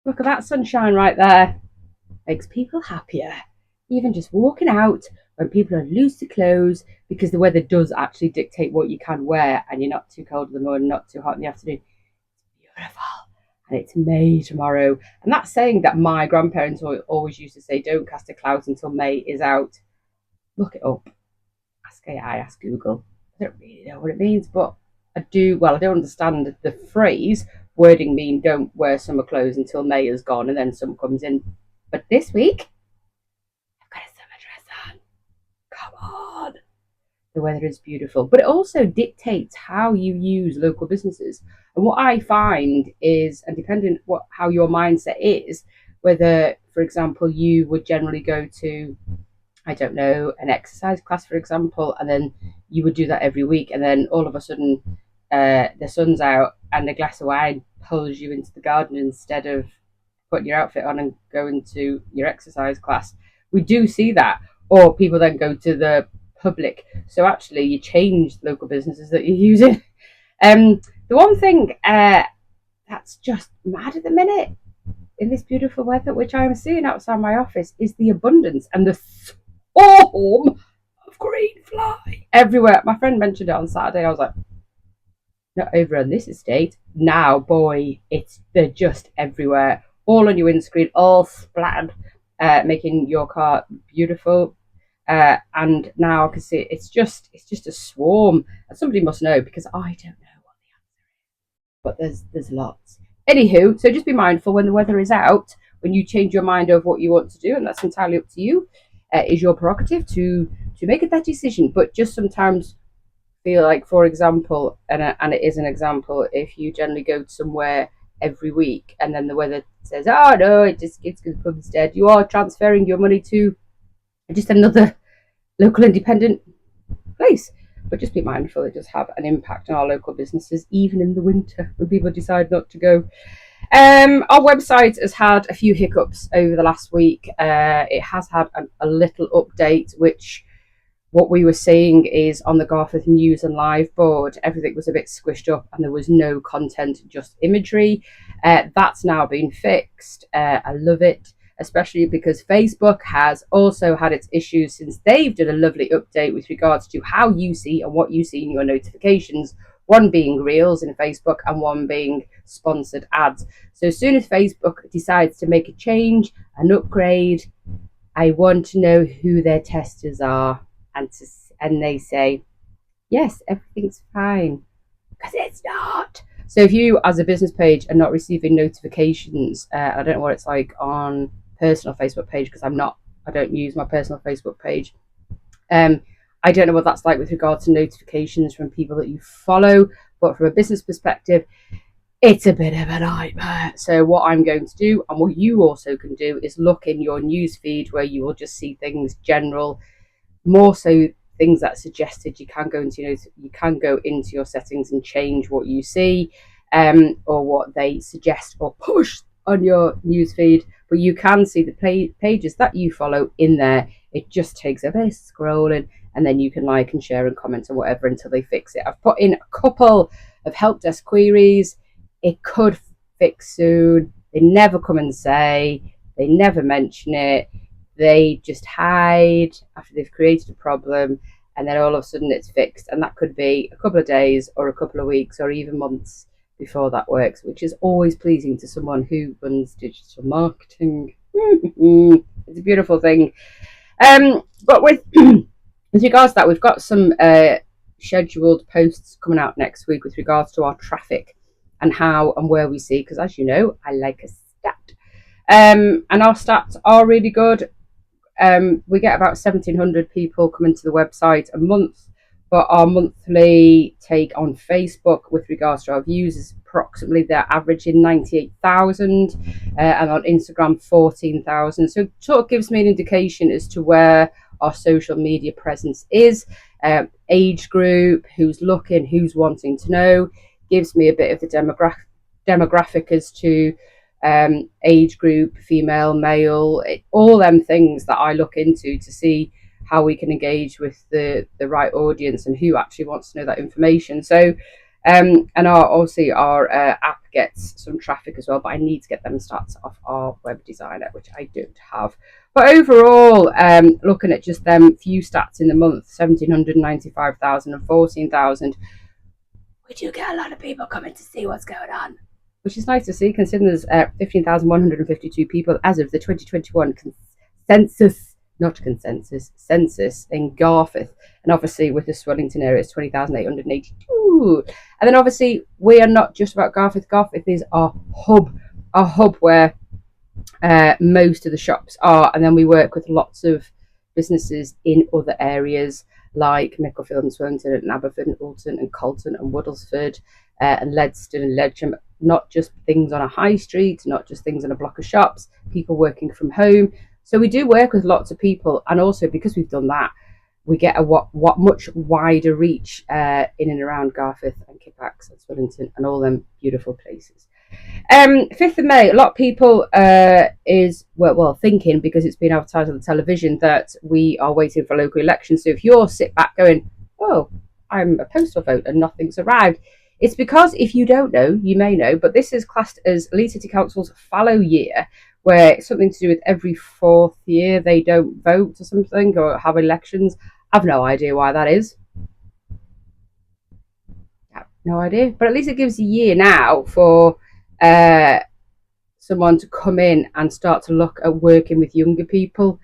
Look at that sunshine right there. Makes people happier. Even just walking out when people are loose to clothes because the weather does actually dictate what you can wear and you're not too cold in the morning, not too hot in the afternoon. Beautiful. And it's May tomorrow. And that's saying that my grandparents always used to say, don't cast a cloud until May is out. Look it up. Ask AI, ask Google. I don't really know what it means, but I do. Well, I don't understand the phrase. Wording mean don't wear summer clothes until May is gone and then summer comes in. But this week, I've got a summer dress on. Come on. The weather is beautiful, but it also dictates how you use local businesses. And what I find is, and depending what how your mindset is, whether, for example, you would generally go to, I don't know, an exercise class, for example, and then you would do that every week, and then all of a sudden, the sun's out and a glass of wine pulls you into the garden instead of putting your outfit on and going to your exercise class. We do see that, or people then go to the public. So actually, you change local businesses that you're using. The one thing that's just mad at the minute in this beautiful weather, which I'm seeing outside my office, is the abundance and the swarm of green fly everywhere. My friend mentioned it on Saturday. I was like, not over on this estate. Now, boy, they're just everywhere, all on your windscreen, all splattered, making your car beautiful. And now I can see it's just a swarm. And somebody must know because I don't know what the answer is. But there's lots. Anywho, so just be mindful when the weather is out, when you change your mind over what you want to do, and that's entirely up to you. Is your prerogative to make that decision. But just sometimes feel like, for example, and it is an example, if you generally go somewhere every week and then the weather says, oh no, it's good pub instead, you are transferring your money to just another local independent place. But just be mindful, it does have an impact on our local businesses, even in the winter when people decide not to go. Our website has had a few hiccups over the last week. It has had a little update, which what we were seeing is on the garforth news and live board, everything was a bit squished up and there was no content, just imagery. That's now been fixed. I love it, especially because Facebook has also had its issues since they've done a lovely update with regards to how you see and what you see in your notifications. One being reels in Facebook and one being sponsored ads. So as soon as Facebook decides to make a change, an upgrade, I want to know who their testers are, and they say yes, everything's fine, because it's not. So if you, as a business page, are not receiving notifications, I don't know what it's like on personal Facebook page because I don't use my personal Facebook page. I don't know what that's like with regard to notifications from people that you follow, but from a business perspective, it's a bit of a nightmare. So what I'm going to do, and what you also can do, is look in your news feed where you will just see things general, more so things that are suggested. You can go into your settings and change what you see, or what they suggest or push on your news feed. But you can see the pages that you follow in there. It just takes a bit of scrolling, and then you can like and share and comment or whatever until they fix it. I've put in a couple of help desk queries. It could fix soon. They never come and say. They never mention it. They just hide after they've created a problem, and then all of a sudden it's fixed. And that could be a couple of days or a couple of weeks or even months before that works, which is always pleasing to someone who runs digital marketing. It's a beautiful thing. But with regards to that, we've got some scheduled posts coming out next week with regards to our traffic and how and where we see, because as you know, I like a stat. And our stats are really good. We get about 1,700 people coming to the website a month, but our monthly take on Facebook with regards to our views is approximately, they're averaging 98,000, and on Instagram 14,000. So it sort of gives me an indication as to where our social media presence is, age group, who's looking, who's wanting to know, gives me a bit of the demographic as to age group, female, male, all them things that I look into to see how we can engage with the right audience and who actually wants to know that information. So And obviously our app gets some traffic as well, but I need to get them stats off our web designer, which I don't have. But overall, looking at just them few stats in the month, 1,795,000 and 14,000, we do get a lot of people coming to see what's going on, which is nice to see, considering there's 15,152 people as of the 2021 census, not consensus, census in Garforth. And obviously with the Swellington area, it's 20,882. And then obviously we are not just about Garforth. Garforth is our hub where most of the shops are. And then we work with lots of businesses in other areas like Micklefield and Swellington and Aberford and Alton and Colton and Woodlesford and Ledston and Ledgham. Not just things on a high street, not just things in a block of shops, people working from home. So we do work with lots of people, and also because we've done that, we get a what much wider reach in and around Garforth and Kippax and Swellington and all them beautiful places. 5th of May, a lot of people is thinking, because it's been advertised on the television, that we are waiting for local elections. So if you're sit back going, oh, I'm a postal vote and nothing's arrived, it's because, if you don't know, you may know, but this is classed as Leeds City Council's fallow year, where it's something to do with every 4th year they don't vote or something, or have elections. I've no idea why that is. No idea. But at least it gives a year now for someone to come in and start to look at working with younger people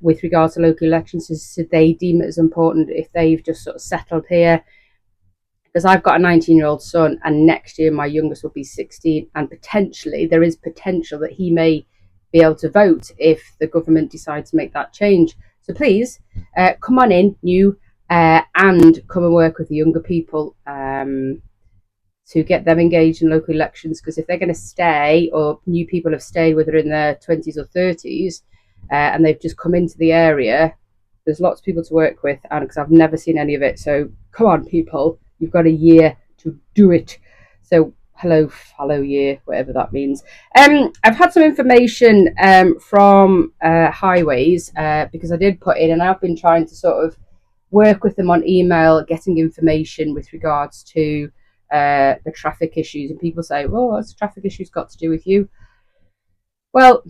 with regards to local elections, so they deem it as important if they've just sort of settled here. Because I've got a 19-year-old son, and next year my youngest will be 16, and potentially there is potential that he may be able to vote if the government decides to make that change. So please come on in, new, and come and work with the younger people to get them engaged in local elections. Because if they're going to stay, or new people have stayed, whether in their 20s or 30s, and they've just come into the area, there's lots of people to work with, and because I've never seen any of it. So come on, people. You've got a year to do it. So hello, fallow year, whatever that means. I've had some information from highways because I did put in, and I've been trying to sort of work with them on email, getting information with regards to the traffic issues. And people say, well, what's the traffic issues got to do with you? Well,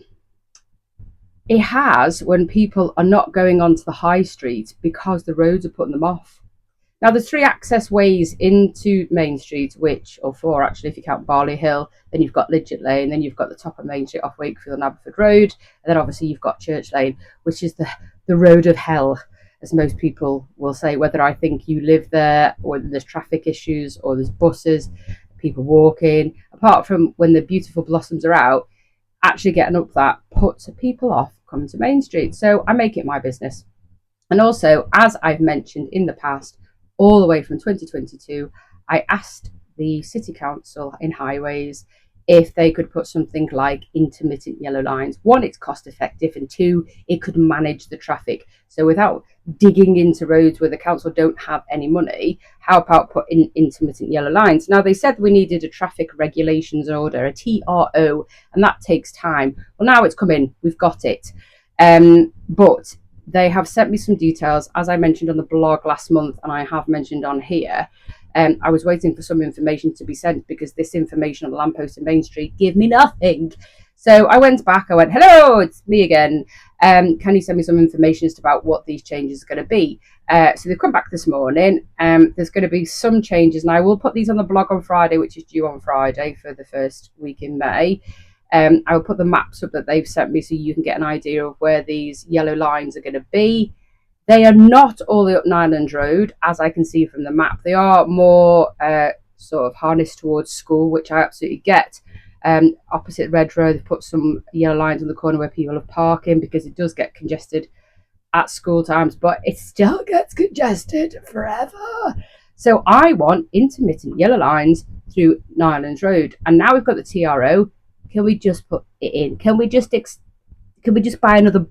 it has, when people are not going onto the high street because the roads are putting them off. Now, there's 3 access ways into Main Street, or 4 actually if you count Barley Hill. Then you've got Lidget Lane, then you've got the top of Main Street off Wakefield and Aberford Road, and then obviously you've got Church Lane, which is the road of hell, as most people will say, whether I think you live there, or there's traffic issues, or there's buses, people walking. Apart from when the beautiful blossoms are out, actually getting up that puts people off coming to Main Street. So I make it my business. And also, as I've mentioned in the past, all the way from 2022, I asked the City Council in highways if they could put something like intermittent yellow lines. 1, it's cost effective, and 2, it could manage the traffic. So without digging into roads where the council don't have any money, how about put in intermittent yellow lines? Now, they said we needed a traffic regulations order, a TRO, and that takes time. Well, now it's come in, we've got it. But they have sent me some details, as I mentioned on the blog last month, and I have mentioned on here. I was waiting for some information to be sent, because this information on the lamppost in Main Street gave me nothing. So I went back, I went, hello, it's me again. Can you send me some information as to about what these changes are going to be? So they've come back this morning. There's going to be some changes, and I will put these on the blog on Friday, which is due on Friday for the first week in May. I will put the maps up that they've sent me so you can get an idea of where these yellow lines are going to be. They are not all the way up Nyland Road, as I can see from the map. They are more sort of harnessed towards school, which I absolutely get. Opposite Red Road, they've put some yellow lines on the corner where people are parking, because it does get congested at school times, but it still gets congested forever. So I want intermittent yellow lines through Nyland Road. And now we've got the TRO. Can we just put it in? Can we just buy another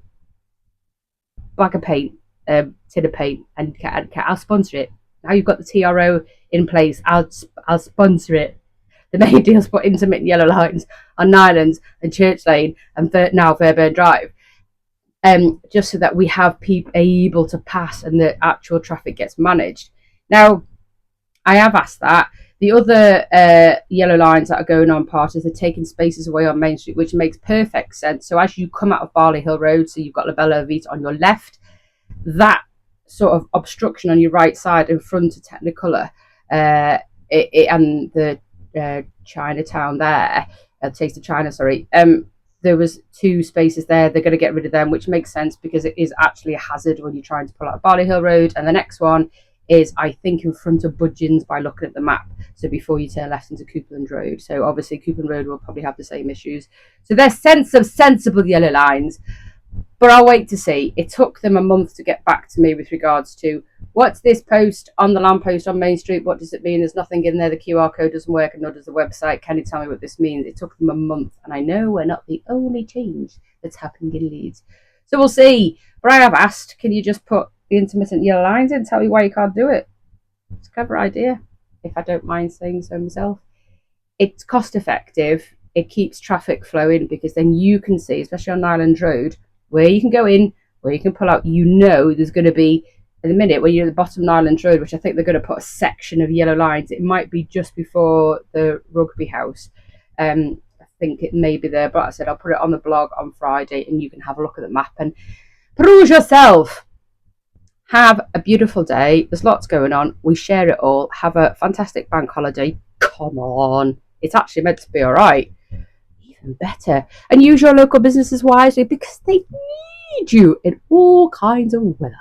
bag of paint, tin of paint, and I'll sponsor it. Now you've got the TRO in place, I'll sponsor it. The main deal's put intermittent yellow lines on Nylands and Church Lane and now Fairburn Drive, just so that we have people able to pass and the actual traffic gets managed. Now, I have asked that. The other yellow lines that are going on part is they're taking spaces away on Main Street, which makes perfect sense. So as you come out of Barley Hill Road, so you've got La Bella Vita on your left, that sort of obstruction on your right side in front of Technicolor, and the Chinatown there, Taste of China, sorry. There was 2 spaces there. They're going to get rid of them, which makes sense because it is actually a hazard when you're trying to pull out of Barley Hill Road. And the next one is, I think, in front of Budgeons by looking at the map. So before you turn left into Coupland Road. So obviously Coupland Road will probably have the same issues. So there's sensible yellow lines. But I'll wait to see. It took them a month to get back to me with regards to what's this post on the lamppost on Main Street? What does it mean? There's nothing in there. The QR code doesn't work, and nor does the website. Can you tell me what this means? It took them a month, and I know we're not the only change that's happening in Leeds. So we'll see. But I have asked, can you just put the intermittent yellow lines in? Tell me why you can't do it. It's a clever idea, if I don't mind saying so myself. It's cost effective. It keeps traffic flowing because then you can see, especially on Nyland Road, where you can go in, where you can pull out. You know there's going to be, in a minute, when you're at the bottom of Nyland Road, which I think they're going to put a section of yellow lines. It might be just before the rugby house. I think it may be there, but I said I'll put it on the blog on Friday and you can have a look at the map and peruse yourself. Have a beautiful day. There's lots going on. We share it all. Have a fantastic bank holiday. Come on. It's actually meant to be all right. Even better. And use your local businesses wisely because they need you in all kinds of weather.